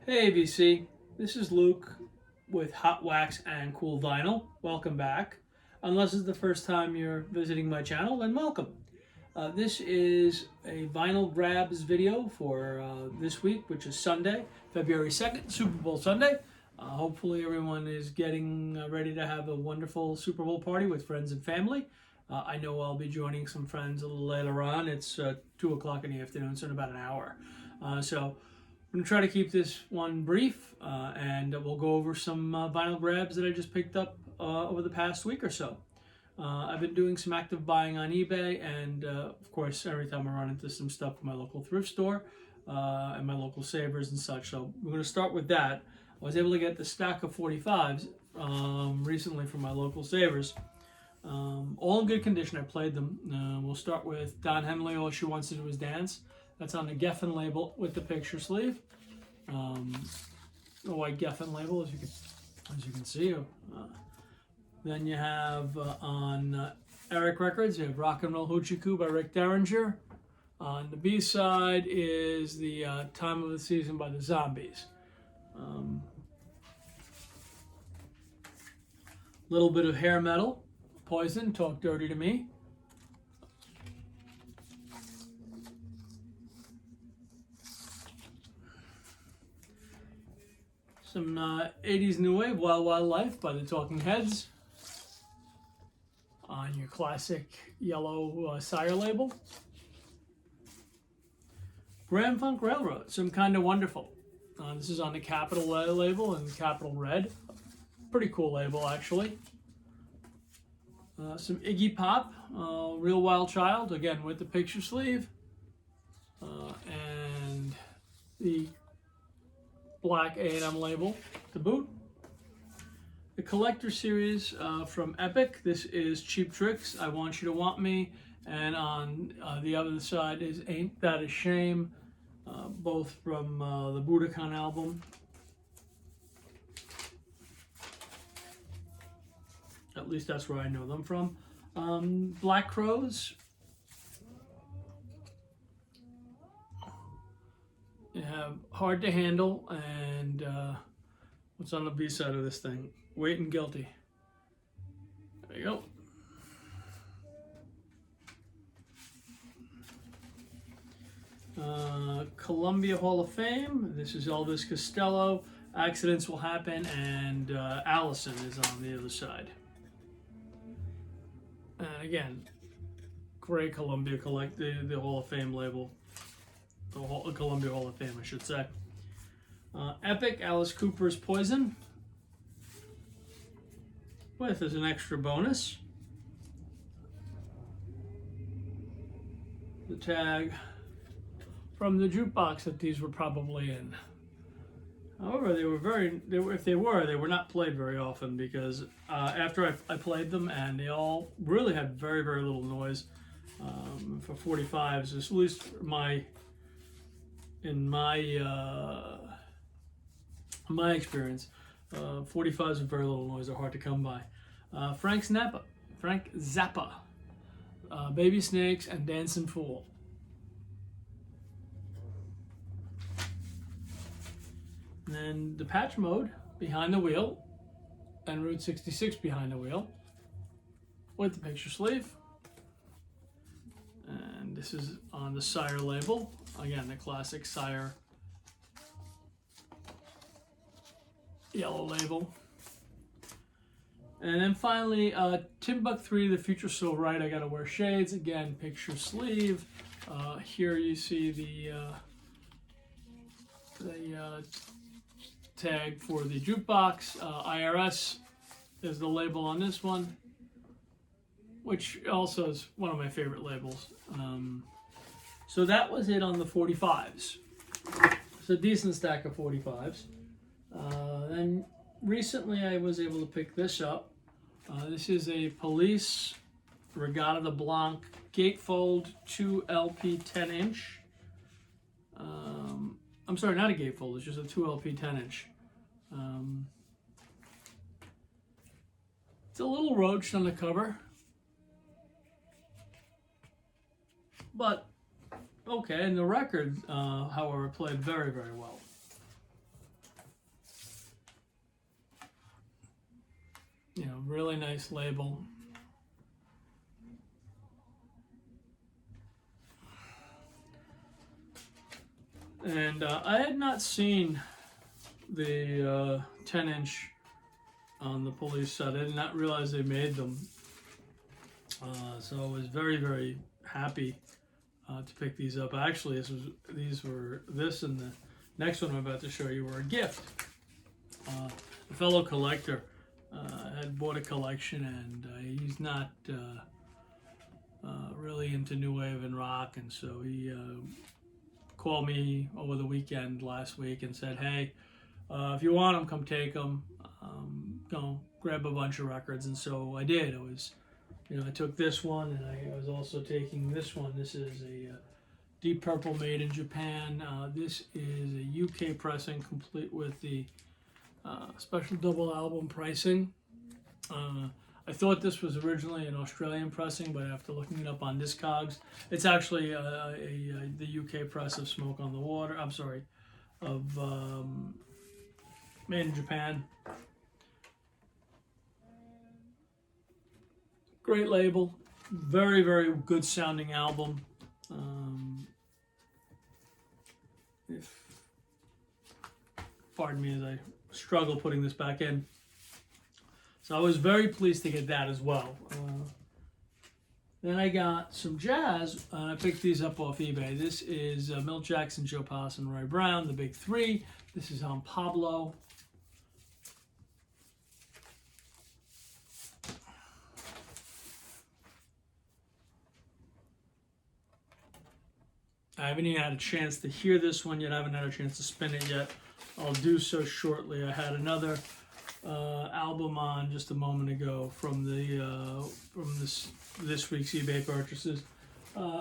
Hey VC, this is Luke with Hot Wax and Cool Vinyl. Welcome back. Unless it's the first time you're visiting my channel, then welcome. This is a vinyl grabs video for this week, which is Sunday, February 2nd, Super Bowl Sunday. Hopefully everyone is getting ready to have a wonderful Super Bowl party with friends and family. I know I'll be joining some friends a little later on. It's 2 o'clock in the afternoon, so in about an hour. So I'm going to try to keep this one brief, and we'll go over some vinyl grabs that I just picked up over the past week or so. I've been doing some active buying on eBay, and of course, every time I run into some stuff from my local thrift store and my local savers and such. So we're going to start with that. I was able to get the stack of 45s recently from my local savers. All in good condition. I played them. We'll start with Don Henley, All She Wants to Do Is Dance. That's on the Geffen label with the picture sleeve. The white Geffen label, as you can see. Then you have on Eric Records, you have Rock and Roll Hoochie Coo by Rick Derringer. On the B side is the Time of the Season by the Zombies. Little bit of hair metal, Poison, Talk Dirty to Me. Some 80s New Wave, Wild Wild Life by the Talking Heads. On your classic yellow Sire label. Grand Funk Railroad, Some Kinda Wonderful. This is on the Capitol label and Capitol Red. Pretty cool label, actually. Some Iggy Pop, Real Wild Child, again with the picture sleeve. And the black A&M label to boot. The Collector Series from Epic. This is Cheap Tricks, I Want You to Want Me. And on the other side is Ain't That a Shame, both from the Budokan album. At least that's where I know them from. Black Crows. You have Hard to Handle and what's on the B side of this thing? Waiting Guilty. There you go. Columbia Hall of Fame. This is Elvis Costello. Accidents Will Happen, and Allison is on the other side. And again, great Columbia the Hall of Fame label. The Columbia Hall of Fame, I should say. Epic, Alice Cooper's Poison. With as an extra bonus, the tag from the jukebox that these were probably in. However, they were not played very often, because after I played them, and they all really had very, very little noise for 45s, at least in my experience. 45s with very little noise are hard to come by. Frank Zappa, Baby Snakes, and Dancing Fool. And then Depeche Mode, Behind the Wheel, and Route 66, Behind the Wheel, with the picture sleeve. And this is on the Sire label. Again, the classic Sire yellow label. And then finally, Timbuk3, The Future So Right, I Gotta Wear Shades. Again, picture sleeve. Here you see the tag for the jukebox. IRS is the label on this one, which also is one of my favorite labels. So that was it on the 45s. It's a decent stack of 45s. Then recently I was able to pick this up. This is a Police Regatta de Blanc gatefold 2 LP 10 inch. I'm sorry, not a gatefold, it's just a 2 LP 10 inch. It's a little roached on the cover, but okay, and the record, however, played very, very well. really nice label. And I had not seen the 10-inch on the Police set. I did not realize they made them. So I was very, very happy to pick these up. Actually, this and the next one I'm about to show you were a gift. A fellow collector had bought a collection, and he's not really into new wave and rock, and so he called me over the weekend last week and said, "Hey, if you want them, come take them. Go grab a bunch of records." And so I did. I took this one, and I was also taking this one. This is a Deep Purple made in Japan. This is a UK pressing, complete with the special double album pricing. I thought this was originally an Australian pressing, but after looking it up on Discogs, it's actually the UK press of Smoke on the Water. I'm sorry, of made in Japan. Great label, very, very good sounding album. Pardon me as I struggle putting this back in. So I was very pleased to get that as well. Then I got some jazz, and I picked these up off eBay. This is Milt Jackson, Joe Pass, and Roy Brown, the Big Three. This is on Pablo. I haven't even had a chance to hear this one yet. I haven't had a chance to spin it yet. I'll do so shortly. I had another album on just a moment ago from this week's eBay purchases,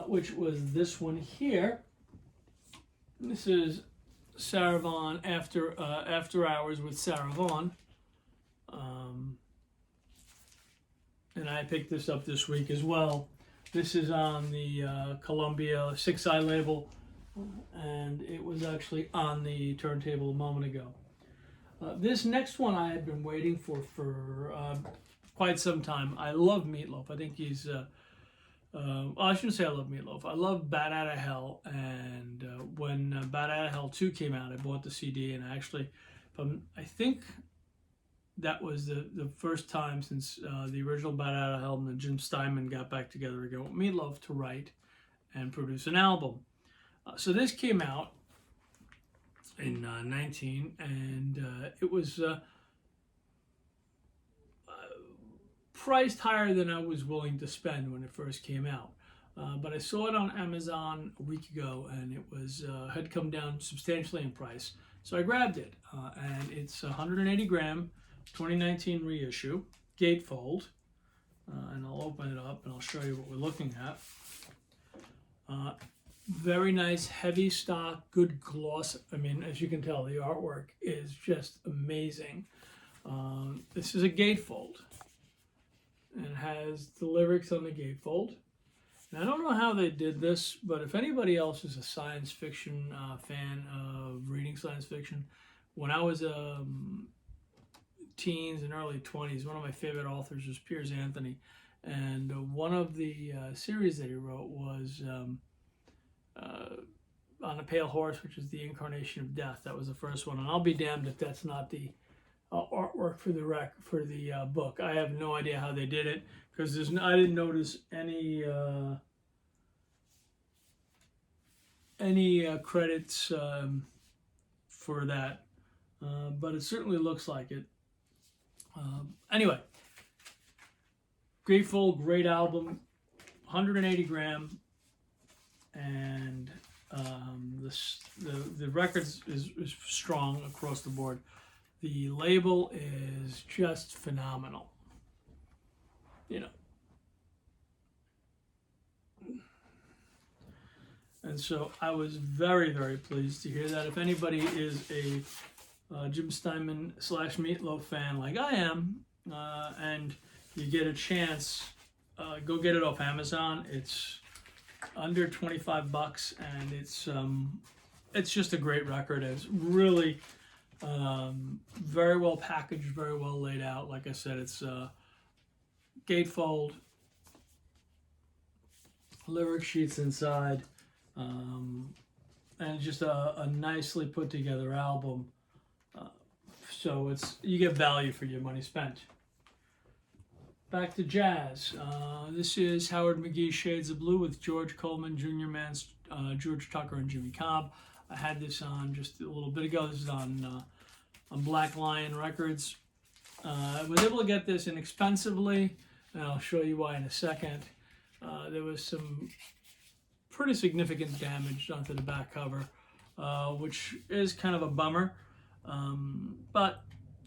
which was this one here. This is Sarah Vaughan, After Hours with Sarah Vaughan. And I picked this up this week as well. This is on the Columbia 6i label, and it was actually on the turntable a moment ago. This next one I had been waiting for quite some time. I love Meatloaf. I think he's, I shouldn't say I love Meatloaf. I love Bat Outta Hell, and when Bat Outta Hell 2 came out, I bought the CD, and I think that was the first time since the original Bat Outta Hell and Jim Steinman got back together again with Meatloaf to write and produce an album. So this came out in 19, and it was priced higher than I was willing to spend when it first came out. But I saw it on Amazon a week ago, and it was had come down substantially in price. So I grabbed it, and it's 180 gram, 2019 reissue, gatefold, and I'll open it up and I'll show you what we're looking at. Very nice, heavy stock, good gloss. I mean, as you can tell, the artwork is just amazing. This is a gatefold, and it has the lyrics on the gatefold. And I don't know how they did this, but if anybody else is a science fiction fan of reading science fiction, when I was teens and early 20s, one of my favorite authors was Piers Anthony, and one of the series that he wrote was On a Pale Horse, which is the incarnation of death. That was the first one, and I'll be damned if that's not the artwork for the book. I have no idea how they did it, because I didn't notice any credits for that, but it certainly looks like it. Anyway, Grateful, great album, 180 gram, and the records is strong across the board. The label is just phenomenal. And so I was very, very pleased to hear that. If anybody is a Jim Steinman / Meatloaf fan like I am, and you get a chance, go get it off Amazon. It's under $25, and it's just a great record. It's really very well packaged, very well laid out. Like I said, it's gatefold, lyric sheets inside, and just a nicely put together album. So you get value for your money spent. Back to jazz. This is Howard McGee's Shades of Blue with George Coleman, Junior Mance, George Tucker, and Jimmy Cobb. I had this on just a little bit ago. This is on Black Lion Records. I was able to get this inexpensively, and I'll show you why in a second. There was some pretty significant damage onto the back cover, which is kind of a bummer. But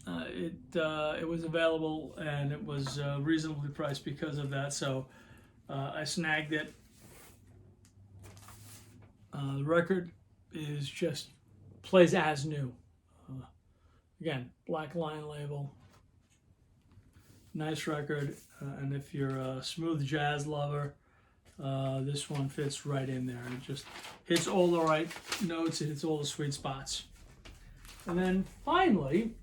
it was available, and it was reasonably priced because of that, so I snagged it. The record is just plays as new. Again, Black Lion label. Nice record, and if you're a smooth jazz lover, this one fits right in there. It just hits all the right notes, it hits all the sweet spots. And then finally,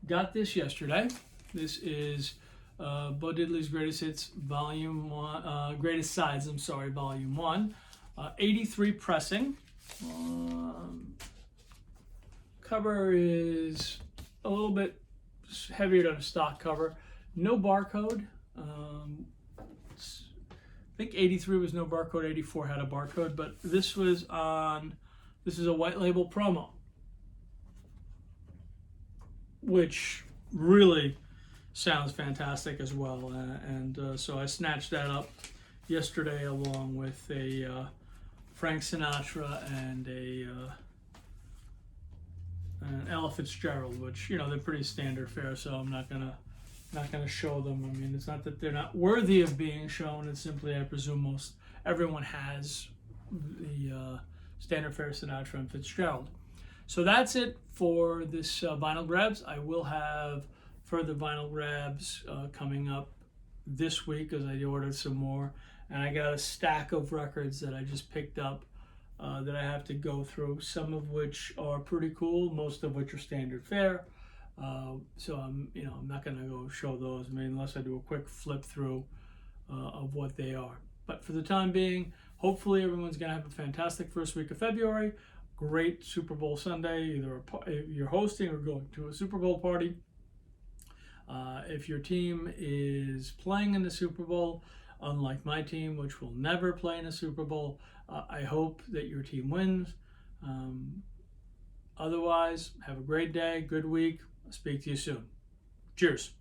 got this yesterday. This is Bo Diddley's Greatest Hits Volume 1, Greatest Sides, Volume 1. 83 pressing. Cover is a little bit heavier than a stock cover. No barcode. I think 83 was no barcode, 84 had a barcode, but this is a white label promo, which really sounds fantastic as well. So I snatched that up yesterday along with a Frank Sinatra and an Ella Fitzgerald, which they're pretty standard fare, so I'm not gonna show them. I mean, it's not that they're not worthy of being shown. It's simply, I presume everyone has the standard fare Sinatra and Fitzgerald. So that's it for this vinyl grabs. I will have further vinyl grabs coming up this week as I ordered some more, and I got a stack of records that I just picked up that I have to go through, some of which are pretty cool, most of which are standard fare. So I'm not gonna go show those, unless I do a quick flip through of what they are. But for the time being, hopefully everyone's gonna have a fantastic first week of February. Great Super Bowl Sunday, either you're hosting or going to a Super Bowl party. If your team is playing in the Super Bowl, unlike my team, which will never play in a Super Bowl, I hope that your team wins. Otherwise, have a great day, good week. I'll speak to you soon. Cheers.